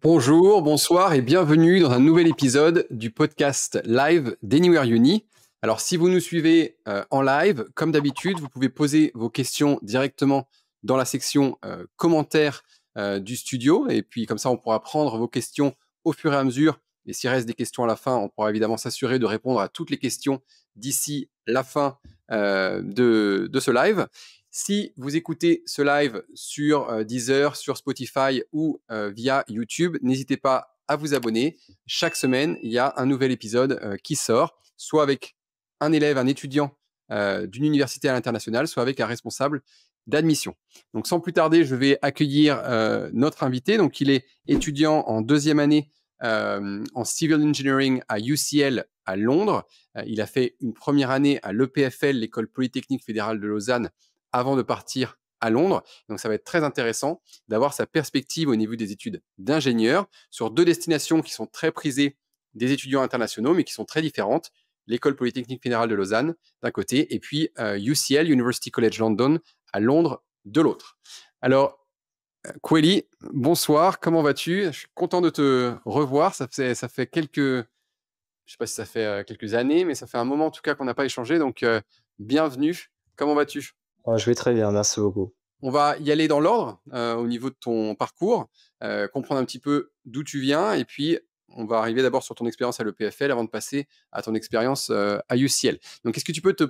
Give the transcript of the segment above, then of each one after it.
Bonjour, bonsoir et bienvenue dans un nouvel épisode du podcast live d'Anywhere Uni. Alors si vous nous suivez en live, comme d'habitude, vous pouvez poser vos questions directement dans la section commentaires du studio et puis comme ça on pourra prendre vos questions au fur et à mesure. Et s'il reste des questions à la fin, on pourra évidemment s'assurer de répondre à toutes les questions d'ici la fin de ce live. Si vous écoutez ce live sur Deezer, sur Spotify ou via YouTube, n'hésitez pas à vous abonner. Chaque semaine, il y a un nouvel épisode qui sort, soit avec un élève, un étudiant d'une université à l'international, soit avec un responsable d'admission. Donc sans plus tarder, je vais accueillir notre invité. Donc il est étudiant en deuxième année en Civil Engineering à UCL à Londres. Il a fait une première année à l'EPFL, l'École Polytechnique Fédérale de Lausanne, avant de partir à Londres. Donc ça va être très intéressant d'avoir sa perspective au niveau des études d'ingénieur sur deux destinations qui sont très prisées des étudiants internationaux, mais qui sont très différentes. L'École Polytechnique Fédérale de Lausanne d'un côté, et puis UCL, University College London, à Londres de l'autre. Alors, Kweli, bonsoir, comment vas-tu? Je suis content de te revoir. Ça fait quelques, je sais pas si ça fait quelques années, mais ça fait un moment en tout cas qu'on n'a pas échangé. Donc, bienvenue. Comment vas-tu? Je vais très bien, merci beaucoup. On va y aller dans l'ordre au niveau de ton parcours, comprendre un petit peu d'où tu viens, et puis on va arriver d'abord sur ton expérience à l'EPFL avant de passer à ton expérience à UCL. Donc, est-ce que tu peux te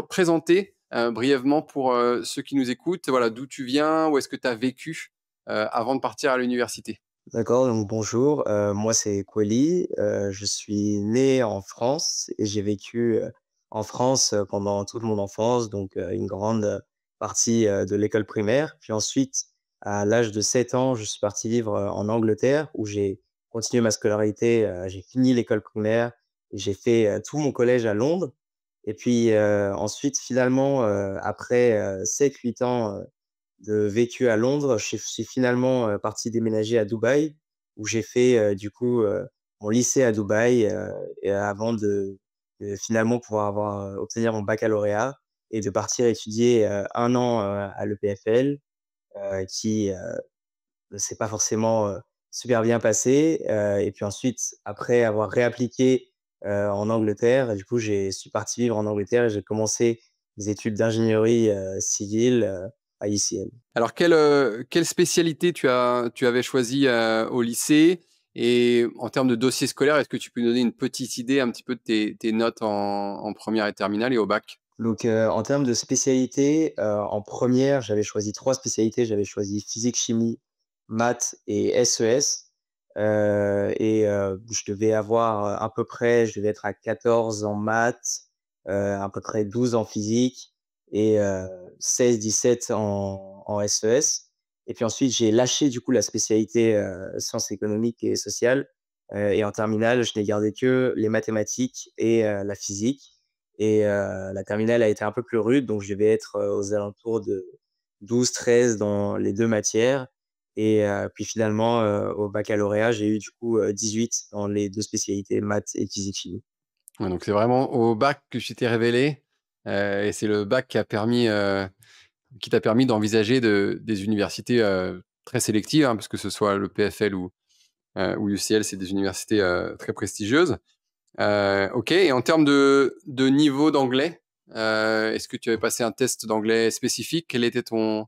présenter brièvement pour ceux qui nous écoutent, voilà, d'où tu viens, où est-ce que tu as vécu avant de partir à l'université? D'accord, donc bonjour, moi c'est Kweli, je suis né en France et j'ai vécu, en France, pendant toute mon enfance, donc une grande partie, de l'école primaire. Puis ensuite, à l'âge de 7 ans, je suis parti vivre, en Angleterre où j'ai continué ma scolarité, j'ai fini l'école primaire et j'ai fait, tout mon collège à Londres. Et puis, ensuite finalement, après, 7-8 ans, de vécu à Londres, je suis finalement, parti déménager à Dubaï, où j'ai fait, du coup, mon lycée à Dubaï, et avant de finalement pouvoir obtenir mon baccalauréat et de partir étudier, 1 an, à l'EPFL, qui, ne s'est pas forcément, super bien passé, et puis ensuite, après avoir réappliqué, en Angleterre, du coup, je suis parti vivre en Angleterre et j'ai commencé des études d'ingénierie, civile, à UCL. Alors, quelle spécialité tu avais choisi au lycée? Et en termes de dossier scolaire, est-ce que tu peux nous donner une petite idée un petit peu de tes notes en première et terminale et au bac? Donc, en termes de spécialité, en première, j'avais choisi 3 spécialités. J'avais choisi physique, chimie, maths et SES, et je devais avoir, à peu près je devais être à 14 en maths, à peu près 12 en physique et 16-17 en SES. Et puis ensuite, j'ai lâché du coup la spécialité, sciences économiques et sociales, et en terminale, je n'ai gardé que les mathématiques et la physique. Et la terminale a été un peu plus rude, donc je devais être, aux alentours de 12-13 dans les 2 matières et puis finalement, au baccalauréat, j'ai eu du coup, 18 dans les 2 spécialités maths et physique-chimie. Ouais, donc c'est vraiment au bac que tu t'es révélé, et c'est le bac qui t'a permis d'envisager des universités très sélectives, hein, parce que ce soit le PFL ou UCL, c'est des universités très prestigieuses. Ok, et en termes de niveau d'anglais, est-ce que tu avais passé un test d'anglais spécifique? Quel était ton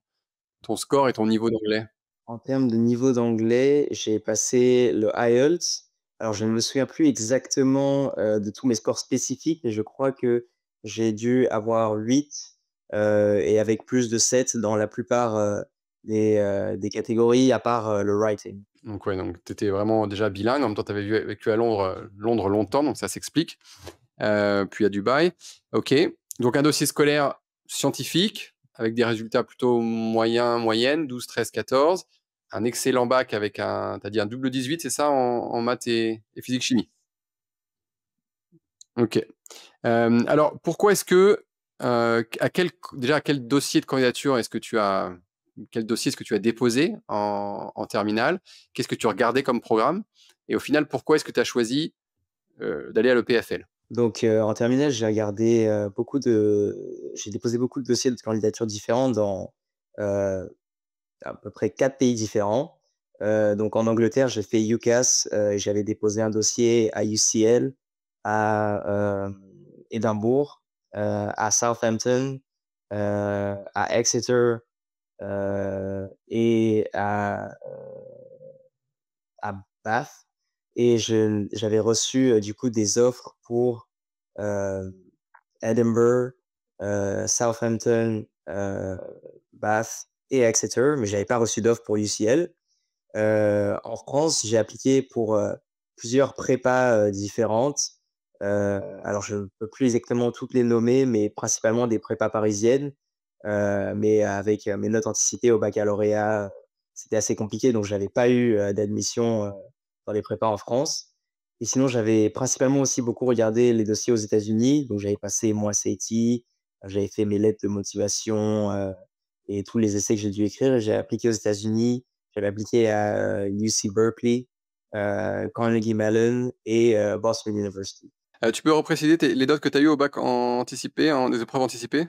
score et ton niveau d'anglais? En termes de niveau d'anglais, j'ai passé le IELTS. Alors je ne me souviens plus exactement, de tous mes scores spécifiques, mais je crois que j'ai dû avoir 8, et avec plus de 7 dans la plupart, des catégories à part, le writing. Donc ouais, donc tu étais vraiment déjà bilingue. En même temps, tu avais vécu à Londres, Londres longtemps, donc ça s'explique. Puis à Dubaï. Ok. Donc un dossier scolaire scientifique avec des résultats plutôt moyens, moyennes, 12, 13, 14. Un excellent bac avec t'as dit un double 18, c'est ça, en maths et physique chimie. Ok. Alors pourquoi est-ce que, déjà à quel dossier de candidature quel dossier est-ce que tu as déposé en terminale? Qu'est-ce que tu regardais comme programme? Et au final, pourquoi est-ce que tu as choisi d'aller à l'EPFL? Donc, en terminale, j'ai déposé beaucoup de dossiers de candidature différents dans, heu, à peu près 4 pays différents. Donc en Angleterre, j'ai fait UCAS, et j'avais déposé un dossier à UCL, à, Édimbourg, à Southampton, à Exeter, et à Bath, et j'avais reçu, du coup des offres pour, heu, Edinburgh, Southampton, Bath et Exeter, mais j'avais pas reçu d'offre pour UCL. En France, j'ai appliqué pour, plusieurs prépas, différentes. Alors je ne peux plus exactement toutes les nommer, mais principalement des prépas parisiennes. Mais avec, mes notes anticipées au baccalauréat, c'était assez compliqué, donc j'avais pas eu, d'admission, dans les prépas en France. Et sinon, j'avais principalement aussi beaucoup regardé les dossiers aux États-Unis, donc j'avais passé mon SAT, j'avais fait mes lettres de motivation, et tous les essais que j'ai dû écrire, et j'ai appliqué aux États-Unis. J'avais appliqué à, UC Berkeley, Carnegie Mellon et Boston University. Tu peux repréciser les notes que tu as eues au bac anticipé, des épreuves anticipées?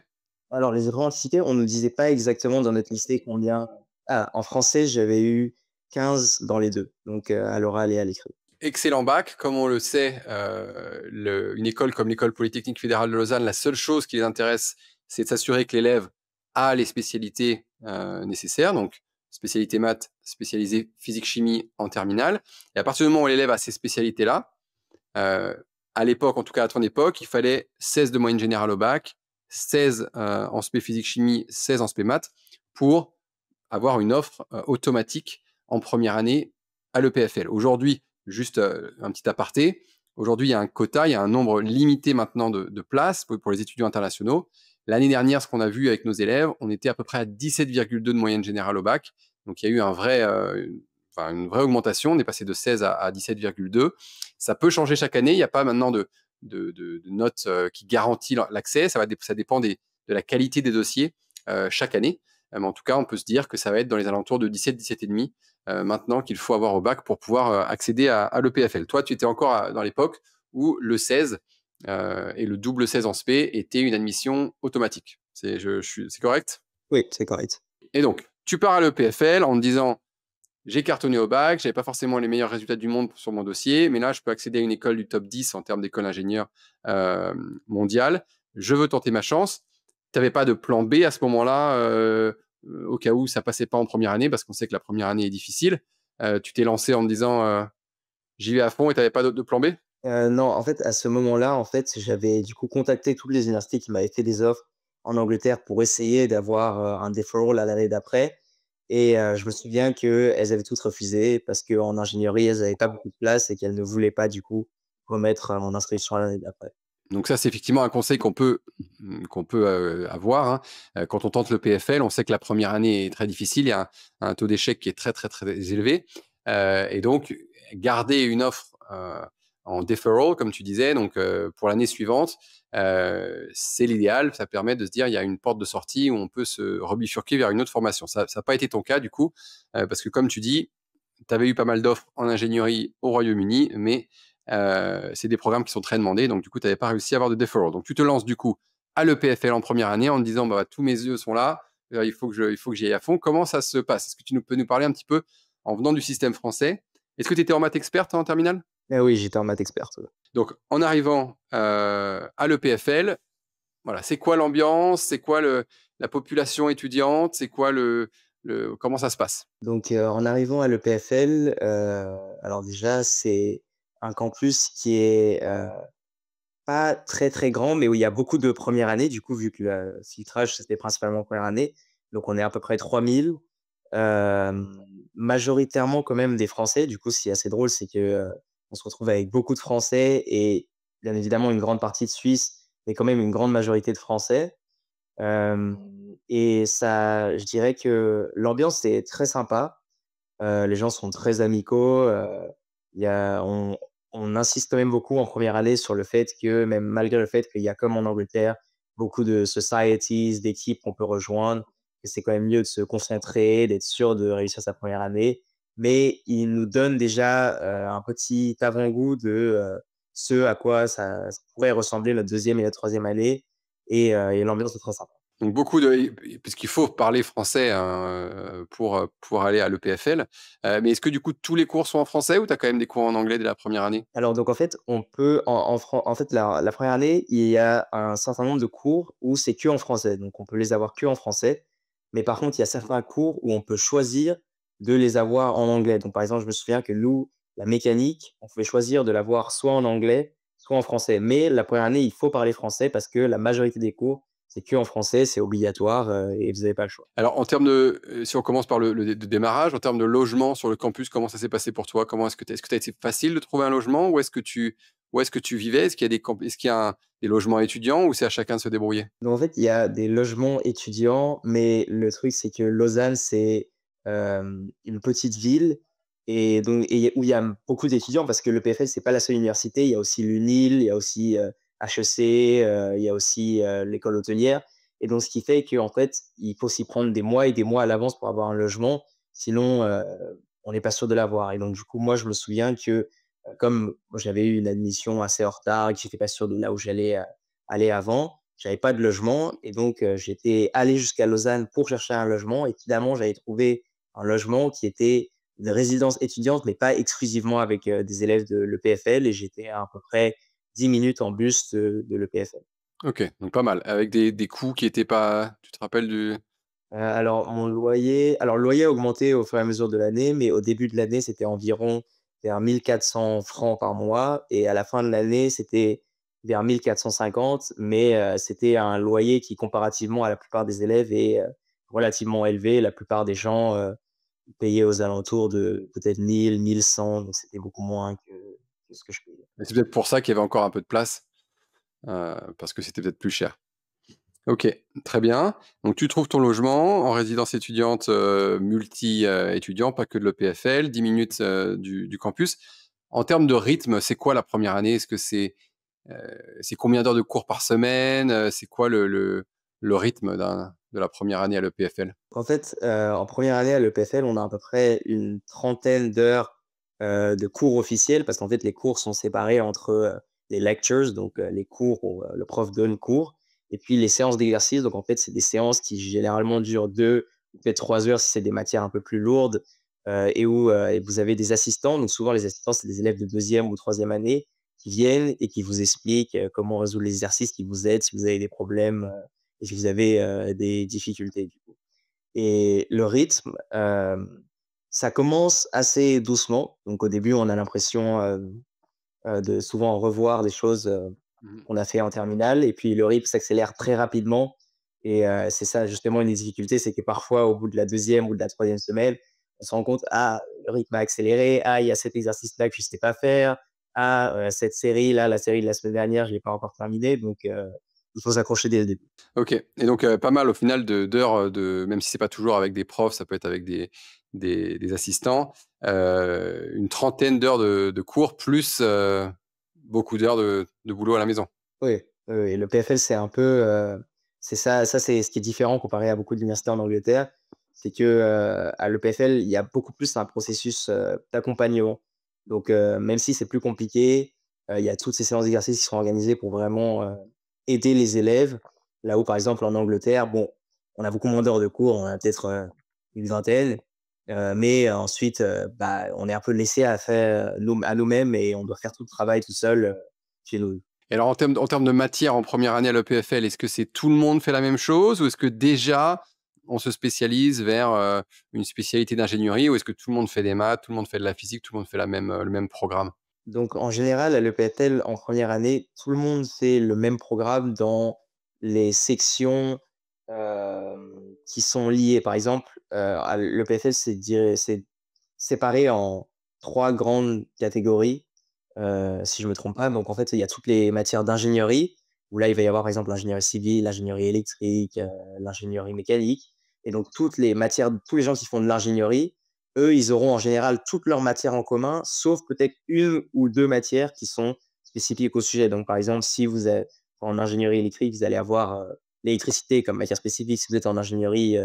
Alors les erreurs anticipées, on ne nous disait pas exactement dans notre liste combien. En français, j'avais eu 15 dans les 2, donc à l'oral et à l'écrit. Excellent bac, comme on le sait, une école comme l'École polytechnique fédérale de Lausanne, la seule chose qui les intéresse, c'est de s'assurer que l'élève a les spécialités nécessaires, donc spécialité maths, spécialisée physique-chimie en terminale. Et à partir du moment où l'élève a ces spécialités-là, à l'époque, en tout cas à ton époque, il fallait 16 de moyenne générale au bac, 16 en spé physique-chimie, 16 en spé maths, pour avoir une offre automatique en première année à l'EPFL. Aujourd'hui, juste un petit aparté, aujourd'hui il y a un quota, il y a un nombre limité maintenant de places pour les étudiants internationaux. L'année dernière, ce qu'on a vu avec nos élèves, on était à peu près à 17,2 de moyenne générale au bac. Donc il y a eu une vraie augmentation, on est passé de 16 à 17,2. Ça peut changer chaque année, il n'y a pas maintenant de notes qui garantit l'accès, ça dépend de la qualité des dossiers chaque année. Mais en tout cas, on peut se dire que ça va être dans les alentours de 17, 17,5 maintenant qu'il faut avoir au bac pour pouvoir accéder à l'EPFL. Toi, tu étais encore dans l'époque où le 16 et le double 16 en spé était une admission automatique. C'est correct? Oui, c'est correct. Et donc, tu pars à l'EPFL en te disant, j'ai cartonné au bac, j'avais pas forcément les meilleurs résultats du monde sur mon dossier, mais là, je peux accéder à une école du top 10 en termes d'école ingénieur mondiale. Je veux tenter ma chance. Tu n'avais pas de plan B à ce moment-là, au cas où ça passait pas en première année, parce qu'on sait que la première année est difficile. Tu t'es lancé en te disant, j'y vais à fond, et tu n'avais pas de plan B? Non, en fait, à ce moment-là, en fait, j'avais du coup contacté toutes les universités qui m'avaient fait des offres en Angleterre pour essayer d'avoir, un deferral à l'année d'après, et je me souviens qu'elles avaient toutes refusé parce qu'en ingénierie, elles avaient pas beaucoup de place et qu'elles ne voulaient pas du coup remettre, mon inscription à l'année d'après. Donc ça, c'est effectivement un conseil qu'on peut avoir, hein. Quand on tente le PFL, on sait que la première année est très difficile, il y a un taux d'échec qui est très, très, très élevé. Et donc, garder une offre en deferral, comme tu disais, donc pour l'année suivante, c'est l'idéal. Ça permet de se dire, il y a une porte de sortie où on peut se rebifurquer vers une autre formation. Ça n'a pas été ton cas, du coup, parce que comme tu dis, tu avais eu pas mal d'offres en ingénierie au Royaume-Uni, mais c'est des programmes qui sont très demandés, donc du coup, tu n'avais pas réussi à avoir de deferral. Donc tu te lances du coup à l'EPFL en première année en te disant, bah, tous mes yeux sont là, il faut que j'y aille à fond. Comment ça se passe? Est-ce que tu peux nous parler un petit peu, en venant du système français, est-ce que tu étais en maths experte en terminale? Ah oui, j'étais en maths experte, ouais. Donc en arrivant à l'EPFL, voilà, c'est quoi l'ambiance? C'est quoi la population étudiante? C'est quoi comment ça se passe? Donc, en arrivant à l'EPFL, alors déjà, c'est un campus qui est, pas très, très grand, mais où il y a beaucoup de première année, du coup, vu que le filtrage, c'était principalement première année. Donc on est à peu près 3000, majoritairement quand même des Français. Du coup, ce qui est assez drôle, c'est que, on se retrouve avec beaucoup de Français et bien évidemment une grande partie de Suisses, mais quand même une grande majorité de Français. Hem Et ça, je dirais que l'ambiance est très sympa. Les gens sont très amicaux, il y a on insiste quand même beaucoup en première année sur le fait que même malgré le fait qu'il y a comme en Angleterre, beaucoup de societies, d'équipes qu'on peut rejoindre, que c'est quand même mieux de se concentrer, d'être sûr de réussir sa première année. Mais ils nous donnent déjà, un petit avant-goût de, ce à quoi ça pourrait ressembler notre deuxième et la troisième année, et l'ambiance est très sympa. Donc beaucoup puisqu'il faut parler français hein, pour aller à l'EPFL. Mais est-ce que du coup tous les cours sont en français ou tu as quand même des cours en anglais dès la première année? Alors donc en fait, on peut en fait la 1re année, il y a un certain nombre de cours où c'est que en français, donc on peut les avoir que en français. Mais par contre, il y a certains cours où on peut choisir de les avoir en anglais. Donc par exemple, je me souviens que nous, la mécanique, on pouvait choisir de l'avoir soit en anglais, soit en français. Mais la 1re année, il faut parler français parce que la majorité des cours, c'est que en français, c'est obligatoire, et vous avez pas le choix. Alors en termes de, si on commence par le démarrage, en termes de logement sur le campus, comment ça s'est passé pour toi? Comment est-ce que tu as été facile de trouver un logement? Où est-ce que tu vivais? Est-ce qu'il y a des logements étudiants ou c'est à chacun de se débrouiller? Donc en fait, il y a des logements étudiants, mais le truc, c'est que Lausanne, c'est, une petite ville et donc où il y a beaucoup d'étudiants parce que le l'EPFL, c'est pas la seule université. Il y a aussi l'UNIL, il y a aussi, HEC, il y a aussi, l'école hôtelière et donc ce qui fait qu'en fait, il faut s'y prendre des mois et des mois à l'avance pour avoir un logement. Sinon, on n'est pas sûr de l'avoir et donc du coup, moi, je me souviens que, comme moi, j'avais eu une admission assez en retard et que j'étais pas sûr de là où j'allais, aller avant, j'avais pas de logement et donc j'étais allé jusqu'à Lausanne pour chercher un logement et finalement, j'avais trouvé un logement qui était une résidence étudiante, mais pas exclusivement avec, des élèves de l'EPFL et j'étais à peu près 10 minutes en bus de l'EPFL. OK, donc pas mal. Avec des coûts qui étaient pas tu te rappelles du Alors le loyer a augmenté au fur et à mesure de l'année, mais au début de l'année, c'était environ vers 1 400 francs par mois et à la fin de l'année, c'était vers 1 450, mais c'était un loyer qui, comparativement à la plupart des élèves, est, relativement élevé. La plupart des gens, payaient aux alentours de peut-être 1 000, 1 100, donc c'était beaucoup moins que ce que je payais. et c'est peut-être pour ça qu'il y avait encore un peu de place, parce que c'était peut-être plus cher? OK, très bien. Donc tu trouves ton logement en résidence étudiante, étudiant, pas que de l'EPFL, 10 minutes, du campus. En termes de rythme, c'est quoi la première année? Est-ce que heu, c'est combien d'heures de cours par semaine? C'est quoi le rythme de la première année à l'EPFL? En fait, en première année à l'EPFL, on a à peu près une trentaine d'heures, de cours officiels parce qu'en fait, les cours sont séparés entre, les lectures, donc les cours où, le prof donne cours et puis les séances d'exercice. Donc en fait, c'est des séances qui généralement durent 2 ou peut-être 3 heures si c'est des matières un peu plus lourdes, et où, et vous avez des assistants. Donc souvent, les assistants, c'est des élèves de deuxième ou troisième année qui viennent et qui vous expliquent, comment résoudre les exercices, qui vous aident si vous avez des problèmes, et si vous avez, des difficultés, du coup. Et le rythme, ça commence assez doucement. Donc au début, on a l'impression, de souvent revoir des choses, Mmh. qu'on a fait en terminale et puis le rythme s'accélère très rapidement et c'est ça justement une des difficultés, c'est que parfois au bout de la deuxième ou de la troisième semaine, on se rend compte: «Ah, le rythme a accéléré. Ah, il y a cet exercice-là que je sais pas faire. Ah, cette série-là, la série de la semaine dernière, je l'ai pas encore terminée». Donc il faut s'accrocher dès le début. OK et donc pas mal au final d'heures, de même si c'est pas toujours avec des profs, ça peut être avec des assistants, une trentaine d'heures de cours plus, beaucoup d'heures de boulot à la maison? Oui, oui, oui, le PFL, c'est un peu, c'est ça c'est ce qui est différent comparé à beaucoup d'universités en Angleterre. C'est que, à l'EPFL, il y a beaucoup plus un processus, d'accompagnement. Donc, même si c'est plus compliqué, il y a toutes ces séances d'exercice qui sont organisées pour vraiment, aider les élèves. Là où, par exemple, en Angleterre, bon, on a beaucoup moins d'heures de cours, on en a peut-être, une vingtaine, mais ensuite, bah, on est un peu laissé à nous-mêmes et on doit faire tout le travail tout seul, chez nous. Et alors en termes de matière en première année à l'EPFL, est-ce que c'est tout le monde fait la même chose ou est-ce que déjà on se spécialise vers, une spécialité d'ingénierie ou est-ce que tout le monde fait des maths, tout le monde fait de la physique, tout le monde fait le même programme? Donc en général, à l'EPFL, en première année, tout le monde fait le même programme dans les sections, qui sont liées. Par exemple, à l'EPFL, c'est séparé en 3 grandes catégories, si je me trompe pas. Donc en fait, il y a toutes les matières d'ingénierie, où là, il va y avoir, par exemple, l'ingénierie civile, l'ingénierie électrique, l'ingénierie mécanique et donc toutes les matières tous les gens qui font de l'ingénierie, eux, ils auront en général toutes leurs matières en commun, sauf peut-être une ou 2 matières qui sont spécifiques au sujet. Donc par exemple, si vous êtes en ingénierie électrique, vous allez avoir, l'électricité comme matière spécifique. Si vous êtes en ingénierie,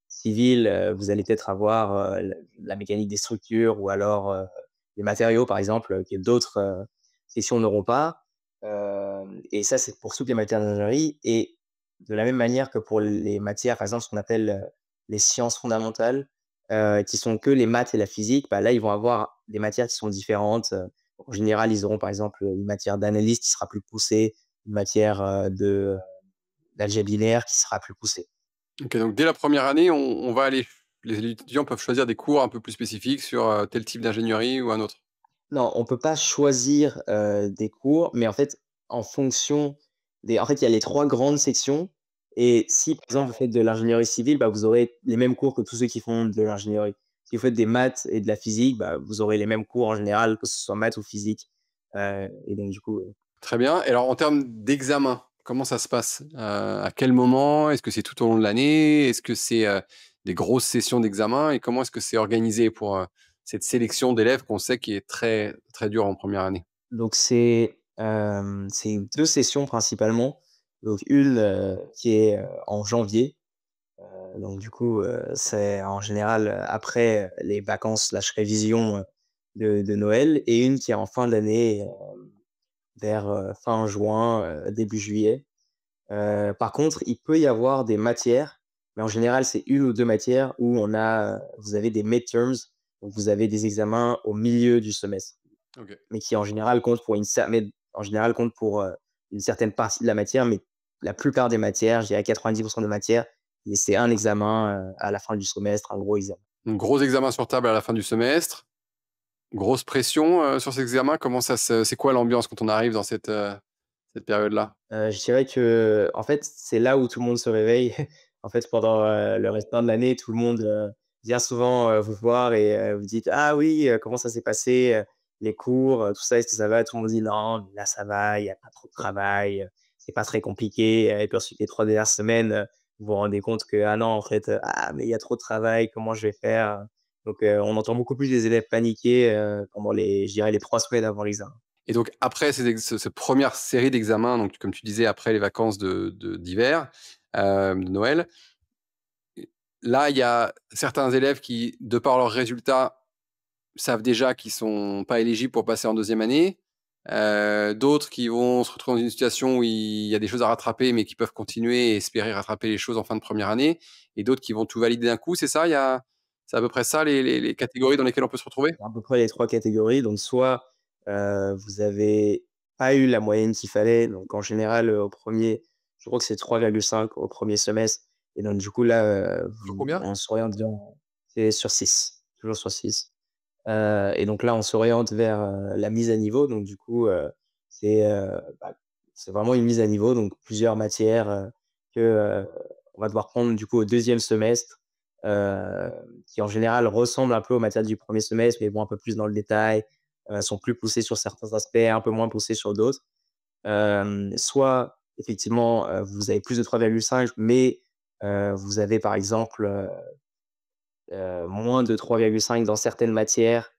civile, vous allez peut-être avoir, la mécanique des structures ou alors, les matériaux, par exemple, que d'autres, sections n'auront pas. Et ça, c'est pour toutes les matières d'ingénierie et de la même manière que pour les matières, par exemple, ce qu'on appelle les sciences fondamentales, qui sont que les maths et la physique, bah, là, ils vont avoir des matières qui sont différentes. En général, ils auront par exemple une matière d'analyse qui sera plus poussée, une matière d'algèbre linéaire qui sera plus poussée. Ok, donc dès la première année, on va aller. Les étudiants peuvent choisir des cours un peu plus spécifiques sur tel type d'ingénierie ou un autre. Non, on peut pas choisir, des cours, mais en fait, en fonction en fait, il y a les 3 grandes sections et si, par exemple, vous faites de l'ingénierie civile, bah, vous aurez les mêmes cours que tous ceux qui font de l'ingénierie. Si vous faites des maths et de la physique, bah, vous aurez les mêmes cours en général, que ce soit maths ou physique, et donc du coup, Très bien. Et alors, en termes d'examen, comment ça se passe? À quel moment? Est-ce que c'est tout au long de l'année? Est-ce que c'est des grosses sessions d'examen? Et comment est-ce que c'est organisé pour cette sélection d'élèves qu'on sait qui est très, très dure en première année? donc c'est 2 sessions principalement. Donc une, qui est, en janvier. Donc du coup, c'est en général, après, les vacances/révision, de Noël et une qui est en fin d'année, vers, fin juin, début juillet. Par contre, il peut y avoir des matières, mais en général, c'est une ou 2 matières où vous avez des midterms, donc vous avez des examens au milieu du semestre, Ok. mais qui en général comptent pour une certaine partie de la matière, mais la plupart des matières, je dirais 90 de matières et c'est un examen, à la fin du semestre, un gros examen. Donc, gros examen sur table à la fin du semestre. Grosse pression sur ces examens. C'est quoi l'ambiance quand on arrive dans cette période-là? Je dirais que en fait, c'est là où tout le monde se réveille. En fait, pendant, le restant de l'année, tout le monde, vient souvent, vous voir et vous dites: «Ah oui, comment ça s'est passé, les cours, tout ça, est-ce que ça va?» Tout le monde dit: «Non, mais là, ça va, il y a pas trop de travail, c'est pas très compliqué», et puis ensuite les 3 dernières semaines, vous vous rendez compte que: «Ah non, en fait, ah mais il y a trop de travail, comment je vais faire?» Donc on entend beaucoup plus les élèves paniquer, pendant je dirais les 3 semaines avant l'examen. Et donc, après cette première série d'examens, donc, comme tu disais, après les vacances d'hiver, de Noël, là, il y a certains élèves qui, de par leurs résultats, savent déjà qu'ils sont pas éligibles pour passer en deuxième année. D'autres qui vont se retrouver dans une situation où il y a des choses à rattraper, mais qui peuvent continuer et espérer rattraper les choses en fin de première année. Et d'autres qui vont tout valider d'un coup. C'est à peu près ça les catégories dans lesquelles on peut se retrouver? À peu près les 3 catégories. Donc soit, vous avez pas eu la moyenne qu'il fallait, donc en général, au premier, je crois que c'est 3,5 au premier semestre et donc du coup là, Sur combien? on s'oriente c'est sur 6, toujours sur 6. Et donc là, on s'oriente vers, la mise à niveau. Donc du coup, c'est, bah, c'est vraiment une mise à niveau, donc plusieurs matières, que, on va devoir prendre du coup au deuxième semestre, heu, qui en général ressemblent un peu aux matières du premier semestre, mais vont un peu plus dans le détail, sont plus poussées sur certains aspects, un peu moins poussées sur d'autres. Soit effectivement, vous avez plus de 3,5 mais, vous avez par exemple, moins de 3,5 dans certaines matières,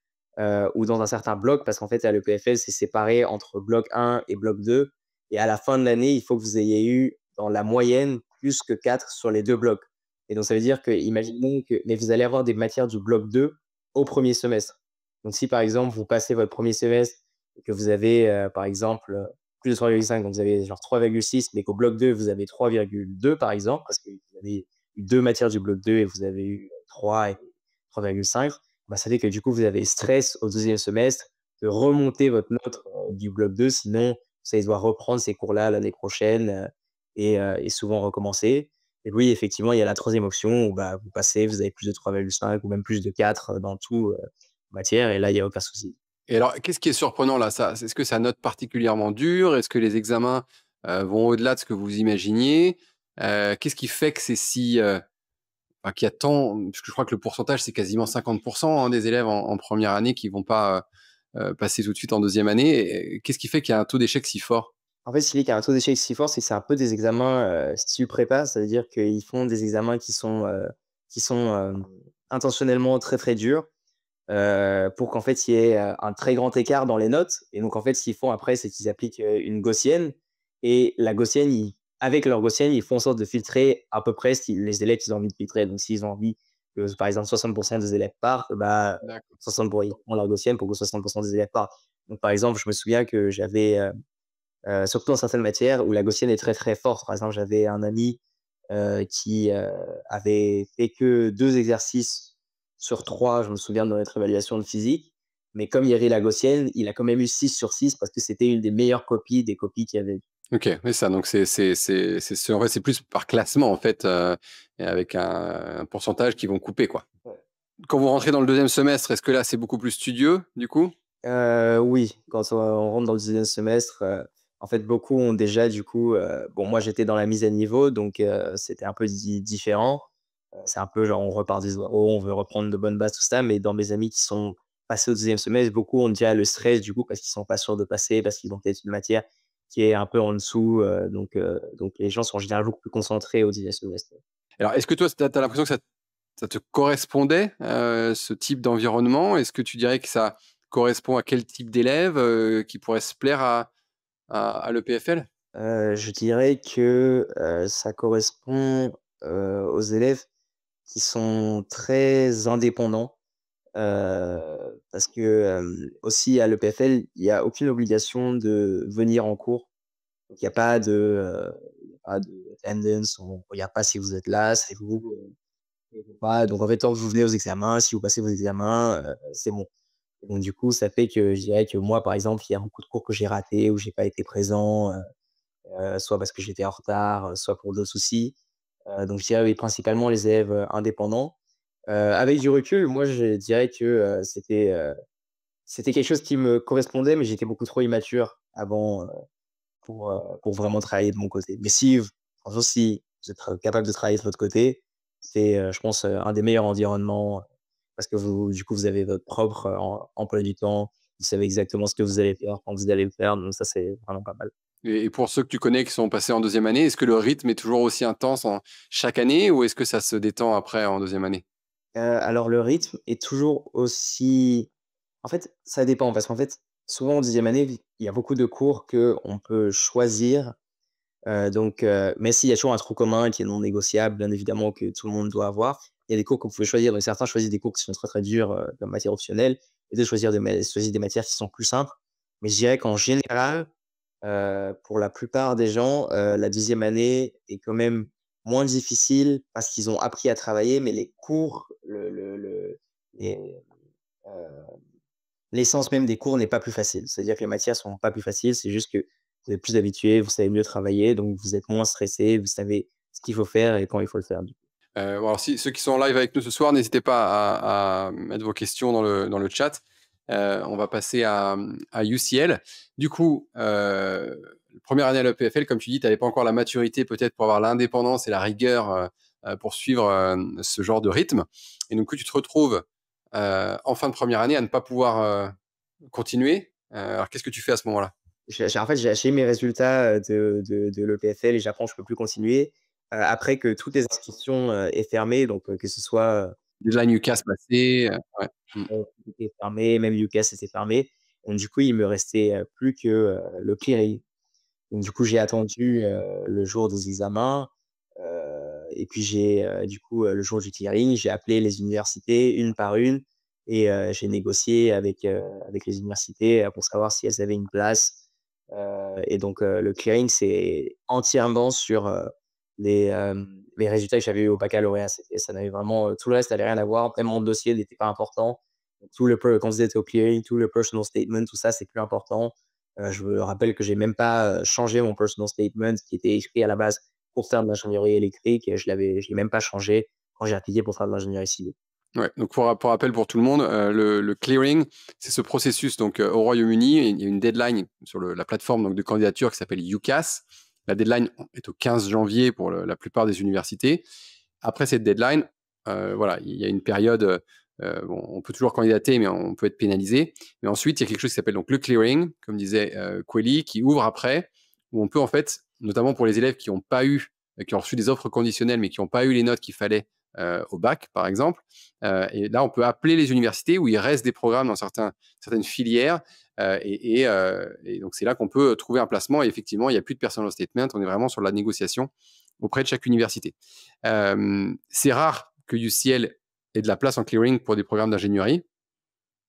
ou dans un certain bloc parce qu'en fait, à l'EPFL, c'est séparé entre bloc 1 et bloc 2 et à la fin de l'année, il faut que vous ayez eu dans la moyenne plus que 4 sur les 2 blocs et donc ça veut dire que imaginons que mais vous allez avoir des matières du bloc 2 au premier semestre. Donc si, par exemple, vous passez votre premier semestre et que vous avez, par exemple, plus de 3,5 donc vous avez genre 3,6 mais qu'au bloc 2 vous avez 3,2 par exemple, parce que vous avez eu 2 matières du bloc 2 et vous avez eu 3 et 3,5, bah, ça fait que du coup, vous avez stress au deuxième semestre de remonter votre note, du bloc 2, sinon vous allez devoir reprendre ces cours-là l'année prochaine, et souvent recommencer. Et oui, effectivement, il y a la troisième option où, bah, vous passez, vous avez plus de 3,5 ou même plus de 4 dans tout, matière et là, il y a aucun souci. Et alors, qu'est-ce qui est surprenant là? Est-ce que ça note particulièrement dur? Est-ce que les examens vont au-delà de ce que vous imaginiez? Qu'est-ce qui fait que c'est enfin, qu'il y a tant, parce que je crois que le pourcentage, c'est quasiment 50% hein, des élèves en première année qui vont pas passer tout de suite en deuxième année. Et qu'est-ce qui fait qu'il y a un taux d'échec si fort? En fait, ce qui fait qu'il y a un taux d'échec si fort, c'est que c'est un peu des examens, style prépa. Ça veut dire qu'ils font des examens qui sont intentionnellement très, très durs. Pour qu'en fait, il y ait, un très grand écart dans les notes et donc en fait, ce qu'ils font après, c'est qu'ils appliquent, une gaussienne et la gaussienne, ils avec leur gaussienne, ils font en sorte de filtrer à peu près les élèves qu'ils ont envie de filtrer. Donc s'ils ont envie que, par exemple, 60 des élèves partent, bah, D'accord. 60 ils font leur gaussienne pour que 60 des élèves partent. Donc par exemple, je me souviens que j'avais, surtout dans certaines matières où la gaussienne est très, très forte. Par exemple, j'avais un ami, qui, avait fait que 2 exercices sur 3, je me souviens, de notre évaluation de physique. Mais comme il y avait la gaussienne, il a quand même eu 6 sur 6 parce que c'était une des meilleures copies des copies qu'il y avait. Ok, oui, ça. Donc en fait, c'est plus par classement en fait, et avec un pourcentage qui vont couper quoi. Ouais. Quand vous rentrez dans le deuxième semestre, est-ce que là c'est beaucoup plus studieux du coup? Oui, quand on rentre dans le deuxième semestre, en fait, beaucoup ont déjà du coup, bon, moi, j'étais dans la mise à niveau, donc c'était un peu différent. C'est un peu genre, on repart de 0, on veut reprendre de bonnes bases, tout ça, mais dans mes amis qui sont passés au deuxième semestre, beaucoup ont déjà le stress du coup parce qu'ils sont pas sûrs de passer, parce qu'ils ont peut-être une matière qui est un peu en dessous, donc les gens sont en général beaucoup plus concentrés au deuxième semestre. Alors, est-ce que toi, tu as l'impression que ça te correspondait, ce type d'environnement? Est-ce que tu dirais que ça correspond à quel type d'élève qui pourrait se plaire à l'EPFL? Je dirais que, ça correspond, aux élèves qui sont très indépendants, parce que, aussi à l'EPFL, il y a aucune obligation de venir en cours. Donc il y a pas de attendance, on regarde pas si vous êtes là, c'est vous, pas. Donc en fait, tant que vous venez aux examens, si vous passez vos examens, c'est bon. Donc du coup, ça fait que je dirais que moi, par exemple, il y a beaucoup de cours que j'ai ratés, où j'ai pas été présent, soit parce que j'étais en retard, soit pour d'autres soucis. Donc je dirais oui, principalement les élèves, indépendants. Avec du recul, moi je dirais que, c'était quelque chose qui me correspondait, mais j'étais beaucoup trop immature avant, pour vraiment travailler de mon côté. Mais si franchement, si vous êtes, capable de travailler de votre côté, c'est, je pense, un des meilleurs environnements, parce que vous du coup, vous avez votre propre, emploi du temps. Vous savez exactement ce que vous allez faire, quand vous allez le faire, donc ça, c'est vraiment pas mal. Et pour ceux que tu connais qui sont passés en deuxième année, est-ce que le rythme est toujours aussi intense chaque année ou est-ce que ça se détend après en deuxième année? Alors le rythme est toujours aussi en fait, ça dépend parce qu'en fait, souvent en deuxième année, il y a beaucoup de cours qu'on peut choisir, mais s'il y a toujours un trou commun qui est non négociable, bien évidemment, que tout le monde doit avoir. Il y a des cours que vous pouvez choisir, donc certains choisissent des cours qui sont très, très durs, comme matière optionnelle et d'autres choisissent des matières qui sont plus simples. Mais je dirais qu'en général, pour la plupart des gens, la deuxième année est quand même moins difficile parce qu'ils ont appris à travailler, mais les cours, les, heu, l'essence même des cours n'est pas plus facile. C'est-à-dire que les matières sont pas plus faciles, c'est juste que vous êtes plus habitués, vous savez mieux travailler, donc vous êtes moins stressé, vous savez ce qu'il faut faire et quand il faut le faire. Bon, alors si ceux qui sont en live avec nous ce soir, n'hésitez pas à mettre vos questions dans le chat. On va passer à UCL. Du coup, première année à l'EPFL, comme tu dis, tu n'avais pas encore la maturité peut-être pour avoir l'indépendance et la rigueur pour suivre ce genre de rythme. Et donc, tu te retrouves en fin de première année à ne pas pouvoir continuer. Alors, qu'est-ce que tu fais à ce moment-là? En fait, j'ai haché mes résultats, de l'EPFL et j'apprends que je peux plus continuer, après que toutes les inscriptions, aient fermé, donc que ce soit, Deadline UCAS passé. Ouais. Mm. tout était fermé, même UCAS était fermé. Donc du coup, il me restait, plus que, le clearing. Donc du coup, j'ai attendu, le jour des examens, et puis j'ai, du coup, le jour du clearing, j'ai appelé les universités une par une et j'ai négocié avec les universités, pour savoir si elles avaient une place. Et donc le clearing, c'est entièrement sur, les résultats que j'avais eu au baccalauréat. Ça n'avait vraiment, tout le reste n'avait rien à voir. Même mon dossier n'était pas important. Quand vous êtes au clearing, tout le personal statement, tout ça, c'est plus important. Je me rappelle que j'ai même pas, changé mon personal statement qui était écrit à la base pour faire de l'ingénierie électrique et je l'ai même pas changé quand j'ai appliqué pour faire de l'ingénierie civile. Ouais, donc pour rappel pour tout le monde, le clearing, c'est ce processus donc au Royaume-Uni, il y a une deadline sur la plateforme donc de candidature qui s'appelle UCAS. La deadline est au 15 janvier pour la plupart des universités. Après cette deadline, voilà, il y a une période, bon, on peut toujours candidater, mais on peut être pénalisé. Mais ensuite, il y a quelque chose qui s'appelle donc le clearing, comme disait Kweli, qui ouvre après, où on peut en fait, notamment pour les élèves qui n'ont pas eu, qui ont reçu des offres conditionnelles, mais qui n'ont pas eu les notes qu'il fallait au bac, par exemple. Et là, on peut appeler les universités où il reste des programmes dans certaines filières. Et donc, c'est là qu'on peut trouver un placement. Et effectivement, il n'y a plus de personal statement. On est vraiment sur la négociation auprès de chaque université. C'est rare que UCL ait de la place en clearing pour des programmes d'ingénierie.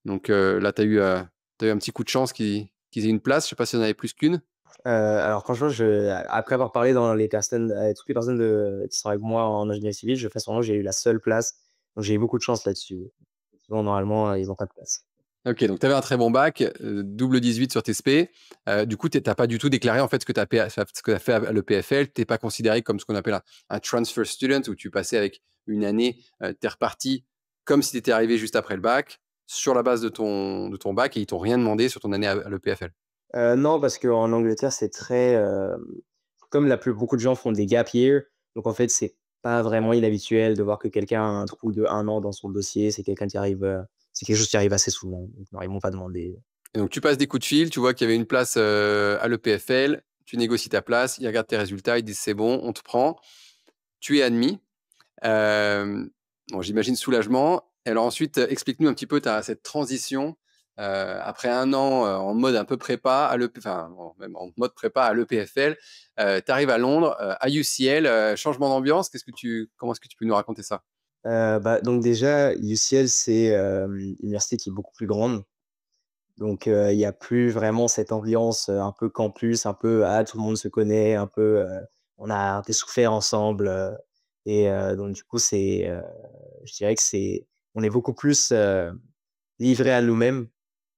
Donc là, tu as eu un petit coup de chance qu'ils aient une place. Je ne sais pas si on avait plus qu'une. Alors franchement, après avoir parlé dans les personnes, toutes les personnes qui sont avec moi en ingénierie civile, je fais semblant que j'ai eu la seule place. Donc j'ai eu beaucoup de chance là-dessus. Souvent, normalement, ils ont pas de place. Ok, donc tu avais un très bon bac, double 18 sur tes SP. Du coup, tu n'as pas du tout déclaré en fait ce que tu as fait à l'EPFL. Tu n'es pas considéré comme ce qu'on appelle un transfer student où tu passais avec une année, tu es reparti comme si tu étais arrivé juste après le bac sur la base de ton bac et ils t'ont rien demandé sur ton année à l'EPFL. Non, parce qu'en Angleterre, c'est très, comme beaucoup de gens font des gap year, donc en fait, c'est pas vraiment inhabituel de voir que quelqu'un a un trou de 1 an dans son dossier. C'est quelque chose qui arrive assez souvent. Donc non, ils m'ont pas demandé. Et donc, tu passes des coups de fil, tu vois qu'il y avait une place à l'EPFL, tu négocies ta place, ils regardent tes résultats, ils disent c'est bon, on te prend, tu es admis. Euh, bon, j'imagine soulagement. Alors ensuite, explique-nous un petit peu cette transition après un an en mode un peu prépa enfin même en mode prépa à l'EPFL. Tu arrives à Londres, à UCL, changement d'ambiance. Comment est-ce que tu peux nous raconter ça? Donc déjà, UCL, c'est, une université qui est beaucoup plus grande. Donc, il y a plus vraiment cette ambiance, un peu campus, un peu, ah, tout le monde se connaît, un peu, on a un peu souffert ensemble, donc du coup, je dirais que on est beaucoup plus, livrés à nous-mêmes,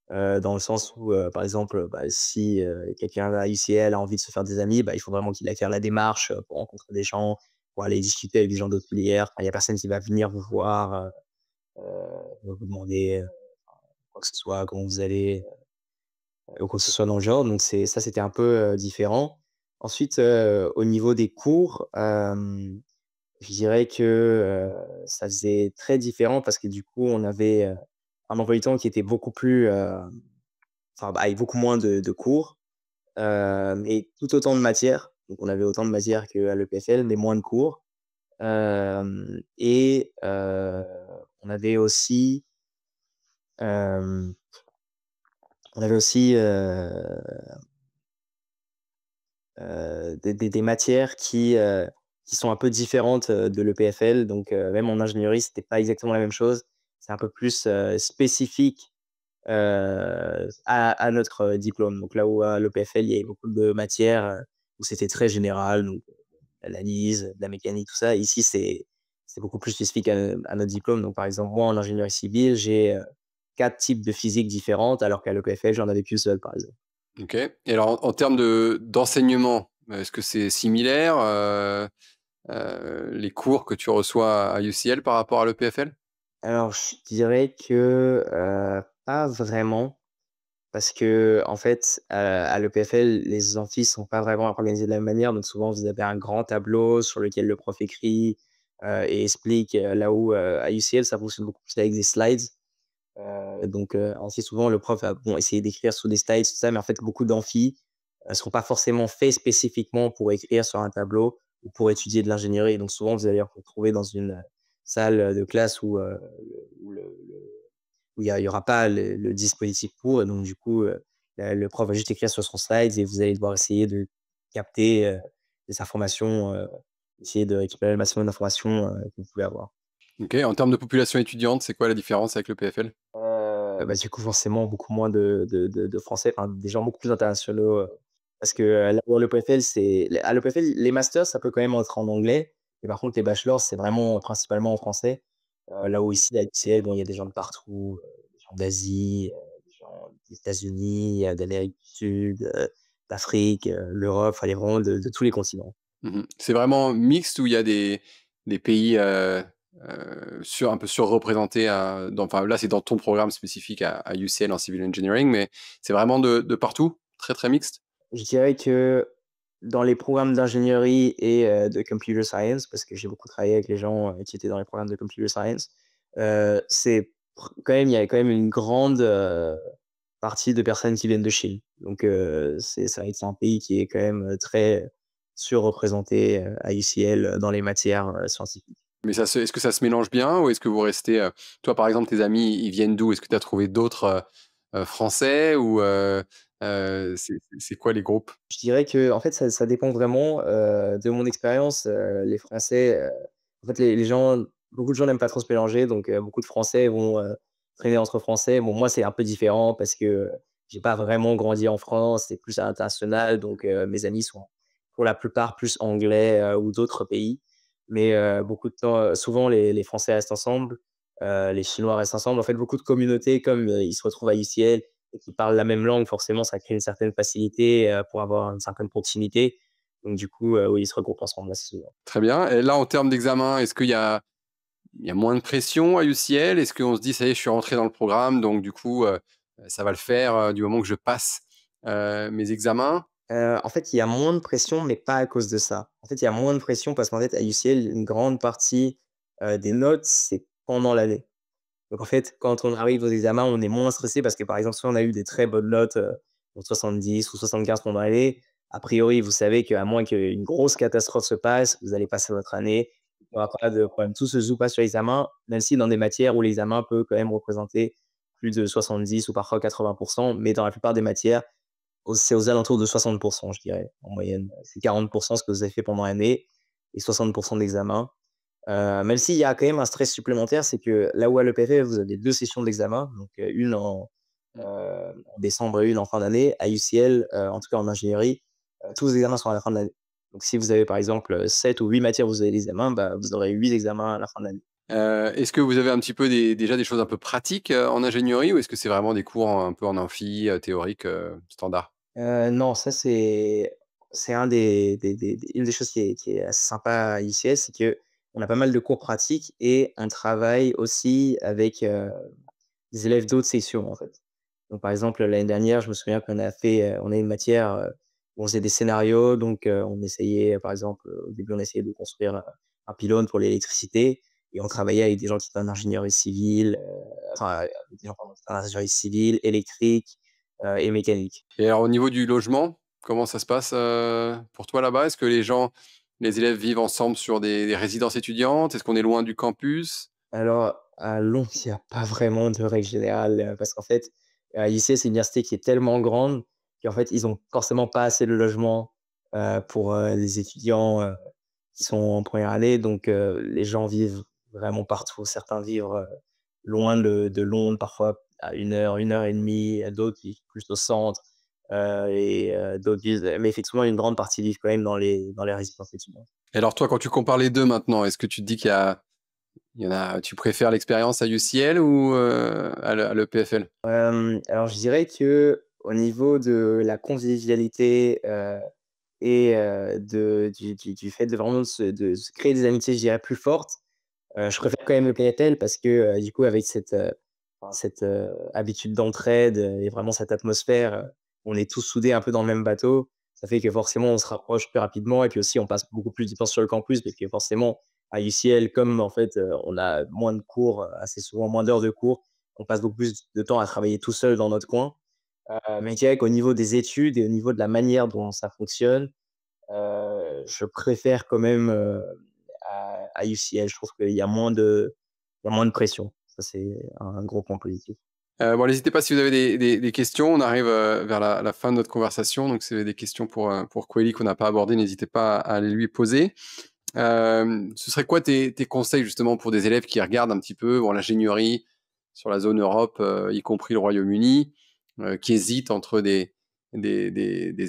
dans le sens où, par exemple, bah, si, quelqu'un à UCL a envie de se faire des amis, bah, il faut vraiment qu'il aille faire la démarche, pour rencontrer des gens, pour aller discuter avec des gens d'autres filières. Enfin, il y a personne qui va venir vous voir, vous demander, quoi que ce soit, comment vous allez. Ou quoi que ce soit dans le genre, donc c'était un peu, différent. Ensuite, au niveau des cours, je dirais que, ça faisait très différent parce que du coup, on avait, un emploi du temps qui était beaucoup plus, enfin, bah, avec beaucoup moins de cours, et tout autant de matières. Donc on avait autant de matières qu'à l'EPFL, mais moins de cours. On avait aussi, hem, on avait aussi, des matières qui sont un peu différentes, de l'EPFL. Donc, même en ingénierie, c'était pas exactement la même chose. C'est un peu plus, spécifique, à notre, diplôme. Donc là où à l'EPFL, il y avait beaucoup de matières, où c'était très général, donc l'analyse, de la mécanique, tout ça. Ici, c'est beaucoup plus spécifique à notre diplôme. Donc par exemple, moi, en ingénierie civile, j'ai, 4 types de physique différentes, alors qu'à l'EPFL, j'en avais qu'une seule, par exemple. Ok. Et alors en termes d'enseignement, est-ce que c'est similaire les cours que tu reçois à UCL par rapport à l'EPFL? Alors, je dirais que, pas vraiment, parce qu'en fait, à l'EPFL, les amphis sont pas vraiment organisés de la même manière. Donc souvent, vous avez un grand tableau sur lequel le prof écrit, et explique, là où, à UCL, ça fonctionne beaucoup plus avec des slides. Donc, assez souvent, le prof va, bon, essayer d'écrire sur des slides, tout ça, mais en fait, beaucoup d'amphis, sont pas forcément faits spécifiquement pour écrire sur un tableau ou pour étudier de l'ingénierie. Donc souvent, vous allez vous retrouver dans une, salle, de classe où il y aura pas le dispositif pour, et donc du coup, le prof va juste écrire sur son slide et vous allez devoir essayer de capter, des informations, essayer de récupérer le maximum d'informations, que vous pouvez avoir. Ok. En termes de population étudiante, c'est quoi la différence avec l'EPFL? Bah, du coup, forcément, beaucoup moins de Français, enfin, des gens beaucoup plus internationaux, parce que, là où à l'EPFL, à l'EPFL, les masters, ça peut quand même être en anglais, mais par contre, les bachelors, c'est vraiment principalement en français. Là où ici, à l'UCL, bon, il y a des gens de partout, des gens d'Asie, des gens des États-Unis, d'Amérique du Sud, d'Afrique, l'Europe, enfin, il y a vraiment de tous les continents. Mhm. C'est vraiment mixte où il y a des pays un peu surreprésentés. Enfin, là, c'est dans ton programme spécifique à UCL en civil engineering, mais c'est vraiment de partout, très très mixte. Je dirais que dans les programmes d'ingénierie et de computer science, parce que j'ai beaucoup travaillé avec les gens, qui étaient dans les programmes de computer science, c'est il y a quand même une grande, partie de personnes qui viennent de Chine. Donc, c'est un pays qui est quand même, très surreprésenté, à UCL, dans les matières, scientifiques. Mais est-ce que ça se mélange bien ou est-ce que vous restez. Toi, par exemple, tes amis, ils viennent d'où? Est-ce que tu as trouvé d'autres Français ou c'est quoi les groupes? Je dirais que en fait, ça dépend vraiment, de mon expérience. Les Français, en fait, les gens beaucoup de gens n'aiment pas trop se mélanger, donc beaucoup de Français vont, traîner entre Français. Bon, moi, c'est un peu différent parce que, j'ai pas vraiment grandi en France, c'est plus à l'international, donc mes amis sont pour la plupart plus anglais, ou d'autres pays. Mais beaucoup de temps, souvent les Français restent ensemble, les Chinois restent ensemble. En fait, beaucoup de communautés comme, ils se retrouvent à UCL et qui parlent la même langue, forcément ça crée une certaine facilité, pour avoir une certaine proximité. Donc du coup, oui, ils se regroupent ensemble assez souvent. Très bien. Et là, en termes d'examen, est-ce qu'il y a moins de pression à UCL? Est-ce qu'on se dit: «Ça y est, je suis rentré dans le programme, donc du coup, ça va le faire, du moment que je passe, mes examens»? En fait, il y a moins de pression, mais pas à cause de ça. En fait, il y a moins de pression parce qu'en fait, à UCL, une grande partie, des notes, c'est pendant l'année. Donc en fait, quand on arrive aux examens, on est moins stressé parce que, par exemple, si on a eu des très bonnes notes, pour 70 ou 75 pendant l'année, a priori, vous savez qu'à moins qu'une grosse catastrophe se passe, vous allez passer votre année. Il n'y aura pas de problème. Tout se joue pas sur l'examen, même si dans des matières où l'examen peut quand même représenter plus de 70 ou parfois 80, mais dans la plupart des matières, c'est aux alentours de 60, je dirais, en moyenne. C'est 40 ce que vous avez fait pendant l'année et 60 d'examen. Même s'il y a quand même un stress supplémentaire, c'est que là où à l'EPFL, vous avez 2 sessions d'examen, donc une en décembre et une en fin d'année. À UCL, en tout cas en ingénierie, tous les examens sont à la fin de l'année. Donc si vous avez par exemple, 7 ou 8 matières où vous avez l'examen, bah, vous aurez 8 examens à la fin de l'année. Est-ce que vous avez un petit peu déjà des choses un peu pratiques, en ingénierie, ou est-ce que c'est vraiment des cours un peu en amphi, théorique, standard? Non, ça c'est une des choses qui est assez sympa à ICS, c'est qu'on a pas mal de cours pratiques et on travaille aussi avec, des élèves d'autres sections, en fait. Donc par exemple, l'année dernière, je me souviens on a une matière, où on faisait des scénarios, donc on essayait, par exemple, au début, on essayait de construire, un pylône pour l'électricité et on travaillait avec des gens qui étaient en ingénierie civile, des gens pardon, qui étaient en ingénierie civile, électrique, et mécanique. Et alors au niveau du logement, comment ça se passe, pour toi là-bas? Est-ce que les élèves vivent ensemble sur des résidences étudiantes? Est-ce qu'on est loin du campus? Alors, à Londres, il y a pas vraiment de règle générale, parce qu'en fait, à l'ICE, c'est une université qui est tellement grande qu'en fait, ils ont forcément pas assez de logements, pour, les étudiants, qui sont en première année. Donc, les gens vivent vraiment partout. Certains vivent, loin de Londres, parfois à 1 heure et demie, d'autres vivent plus au centre, d'autres vivent mais effectivement, une grande partie vivent quand même dans les résidences étudiantes. Et alors toi, quand tu compares les 2 maintenant, est-ce que tu te dis il y en a tu préfères l'expérience à UCL ou, à l'EPFL? Alors je dirais que au niveau de la convivialité, et du fait de vraiment de se créer des amitiés, je dirais, plus fortes, je préfère quand même le PFL parce que, du coup, avec cette, habitude d'entraide, et vraiment cette atmosphère, on est tous soudés un peu dans le même bateau. Ça fait que forcément, on se rapproche plus rapidement et puis aussi, on passe beaucoup plus de temps sur le campus parce que forcément, à UCL, comme en fait, on a moins de cours, assez souvent moins d'heures de cours, on passe beaucoup plus de temps à travailler tout seul dans notre coin. Mais je dirais qu'au niveau des études et au niveau de la manière dont ça fonctionne, je préfère quand même, à UCL. Je trouve qu'il y a moins de pression. Ça, c'est un gros point positif. Bon, n'hésitez pas si vous avez des questions. On arrive, vers la fin de notre conversation, donc c'est des questions pour Kweli qu'on n'a pas abordées, n'hésitez pas à les lui poser. Ce serait quoi tes conseils justement pour des élèves qui regardent un petit peu, bon, l'ingénierie sur la zone Europe, y compris le Royaume-Uni, qui hésitent entre des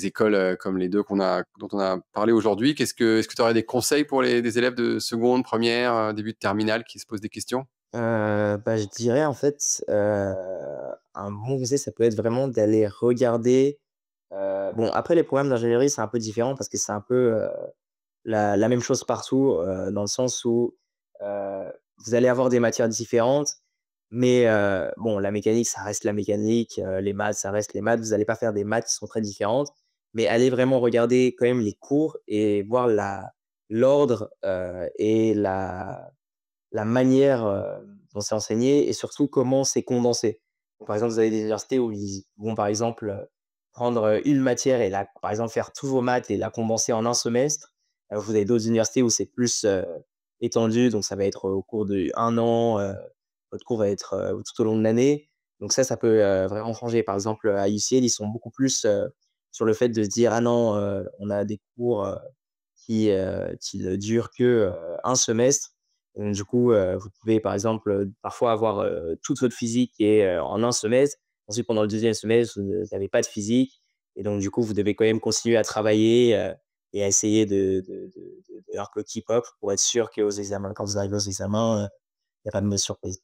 écoles, comme les 2 dont on a parlé aujourd'hui? Est-ce que tu aurais des conseils pour des élèves de seconde, première, début de terminale qui se posent des questions? Bah, je dirais en fait, un bon conseil, ça peut être vraiment d'aller regarder, bon après les programmes d'ingénierie, c'est un peu différent parce que c'est un peu, la même chose partout, dans le sens où, vous allez avoir des matières différentes, mais bon, la mécanique, ça reste la mécanique, les maths, ça reste les maths. Vous allez pas faire des maths qui sont très différentes, mais allez vraiment regarder quand même les cours et voir l'ordre, et la manière, dont c'est enseigné et surtout comment c'est condensé. Donc, par exemple, vous avez des universités où ils vont, par exemple, prendre, une matière et la par exemple, faire tous vos maths et la condenser en un semestre. Vous avez d'autres universités où c'est plus, étendu, donc ça va être au cours d'1 an, votre cours va être, tout au long de l'année. Donc ça peut, vraiment changer. Par exemple, à UCL, ils sont beaucoup plus, sur le fait de se dire: «Ah non, on a des cours, qui ne durent que, 1 semestre». Du coup, vous pouvez par exemple, parfois avoir, toute votre physique et en un semestre Ensuite, pendant le deuxième semestre, vous n'avez pas de physique. Et donc, du coup, vous devez quand même continuer à travailler et à essayer de un peu keep up pour être sûr qu'aux examens, quand vous arrivez aux examens, il n'y a pas de mauvaise surprise.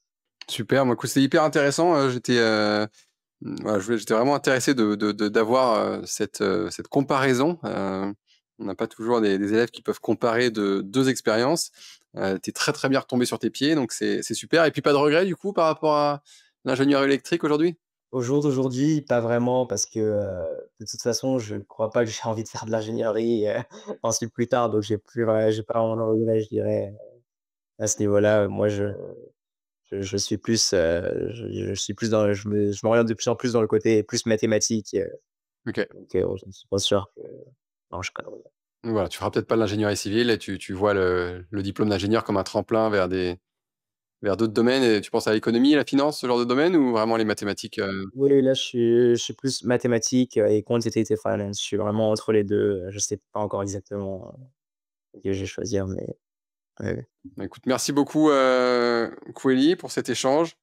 Super, moi, écoute, c'était hyper intéressant. Voilà, j'étais vraiment intéressé d'avoir cette comparaison. On n'a pas toujours des élèves qui peuvent comparer deux expériences. Tu es très très bien retombé sur tes pieds, donc c'est super. Et puis pas de regret du coup par rapport à l'ingénieur électrique aujourd'hui? Au jour d'aujourd'hui, pas vraiment parce que, de toute façon, je ne crois pas que j'ai envie de faire de l'ingénierie, ensuite plus tard, donc j'ai pas vraiment de regrets, je dirais, à ce niveau-là. Moi, je suis plus, je suis plus dans je m'oriente de plus en plus dans le côté plus mathématique, Ok. donc je ne suis pas sûr que non, je connais. Donc voilà, tu feras peut-être pas l'ingénierie civile et tu vois le diplôme d'ingénieur comme un tremplin vers d'autres domaines et tu penses à l'économie, à la finance, ce genre de domaine ou vraiment les mathématiques Oui, là, je suis plus mathématiques, et quantitative finance. Je suis vraiment entre les 2. Je sais pas encore exactement, ce que je vais choisir, mais ouais. Bah, écoute, merci beaucoup, Kweli, pour cet échange.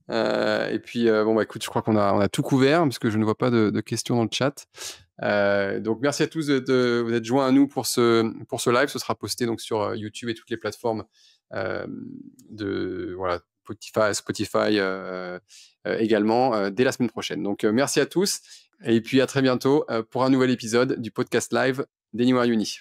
Et puis, bon, bah, écoute, je crois on a tout couvert parce que je ne vois pas de questions dans le chat. Donc, merci à tous de vous être joints à nous pour ce live. Ce sera posté donc sur YouTube et toutes les plateformes euh, voilà, Spotify également dès la semaine prochaine. Donc, merci à tous et puis à très bientôt pour un nouvel épisode du podcast live d'Anywhere Uni.